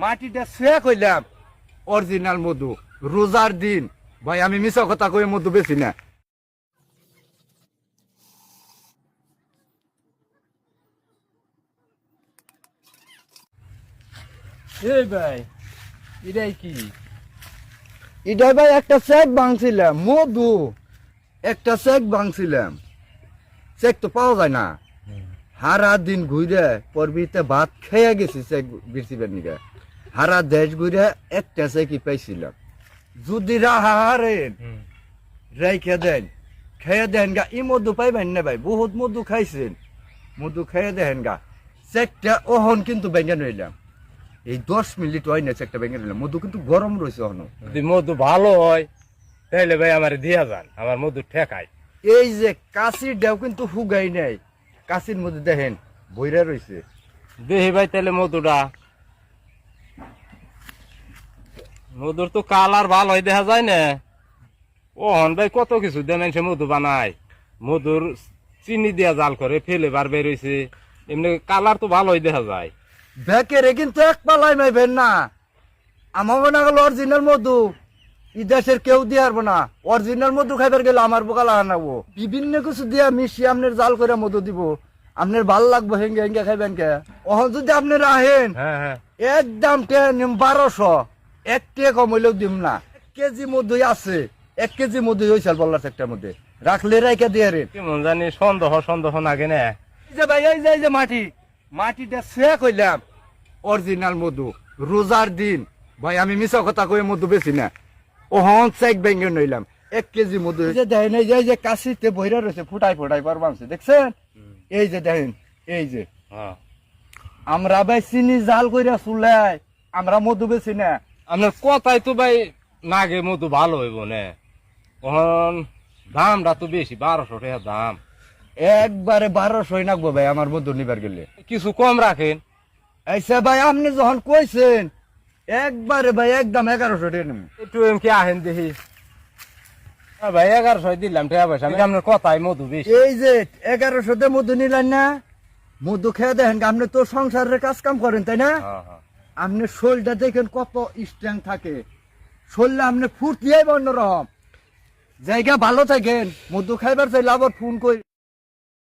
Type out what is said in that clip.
মাটিটা ছুঁয়া কইলাম অরিজিনাল মধু রোজার দিন ভাই আমি মিছা কথা কই মধু বেশি না। এই ভাই এটাই কি? এটা ভাই একটা চেক ভাঙছিলাম মধু, একটা চেক ভাঙছিলাম, চেক তো পাওয়া যায় না। হারা দিন ঘুরে পরবিতে ভাত খেয়ে গেছি চেক বিরছিবেন নিকে, হারা দেশ ঘুরে একটা চেকই পাইছিলাম। যদি রাহারেন রেখে দেন খেয়ে দেন গা, ই মধু পাইবেন না ভাই, বহুত মধু খাইছেন, মধু খেয়ে দেন গা। চেকটা ওহন কিন্তু ভেঙে নইলাম, এই 10 মিনিট হয় না চেকটা ভেঙে নিলাম, মধু কিন্তু গরম রয়েছে ওহনো। যদি মধু ভালো হয় তাহলে ভাই আমার দিয়া যান, আমার মধু ঠেকাই। এই যে কাশির ডেও কিন্তু হুগাই নাই, কাশির মধ্যে দেখেন বইরা রয়েছে। দেখি ভাই তাহলে মধুটা, মধুর তো কালার ভালো হয় দেখা যায় না। ও হন ভাই কত কিছু দিয়ে মানুষে মধু বানায়, মধুর চিনি দিয়া জাল করে ফেলে বার বের হয়েছে, এমনি কালার তো ভালোই দেখা যায়। বেকেরে কিন্তু এক পালাই মাইবেন না, আমার মনে গেল অরিজিনাল মধু ই দেশের কেউ দিয়ে পারবো না। অরিজিনাল মধু খাইবার গেলে আমার বোকালা আনাবো, বিভিন্ন কিছু দিয়া মিশিয়ে আপনার জাল করে মধু দিব, আপনার ভাল লাগবো হেঙ্গে হেঙ্গে খাইবেন কে। ওহন যদি আপনার আহেন একদম 1200, 1 টাকা কম হইলেও দিম না। 1 কেজি মধুই আছে, 1 কেজি মধুই হয়েছে বললার একটার মধ্যে রাখলে রাইখা দিয়ে রে। কেমন জানি সন্দেহ সন্দেহ নাগে না। এই যে ভাই এই যে মাটি, মাটিটা ছুঁয়া কইলাম অরিজিনাল মধু রোজার দিন ভাই আমি মিছা কথা কই মধু বেশি না। ওহন চেক ভেঙে নইলাম 1 কেজি মধু। এই যে দেখেন এই যে কাশিতে বইরা রয়েছে, ফুটাই ফুটাই পারবামছে দেখছেন। এই যে দেখেন এই যে আমরা ভাই চিনি জাল কইরা চুলাই আমরা মধু বেশি না। আপনার কথাই তো ভাই নাগে মধু ভালো হইব না, এখন দামটা তো বেশি, 1200 টাকা দাম। একবারে 1200 নাকবো ভাই আমার মধু নিবার গেলে, কিছু কম রাখেন। আচ্ছা ভাই আপনি যখন কইছেন একবারে ভাই একদম 1100 টাকা নেব। একটু এমকি আহেন দেখি। ভাই 1100 দিলাম টাকা পয়সা, আমি আপনার কথাই মধু বেশি। এই যে 1100 মধু নিলেন না, মধু খেয়ে দেখেন আপনি তো সংসারের কাজ কাম করেন তাই না। আপনি শোলটা দেখেন কত স্ট্রেং থাকে, শোললে আপনি ফুর্তি অন্যরকম জায়গা ভালো থাকেন। মধু খাইবার চাইলে আবার ফোন করি।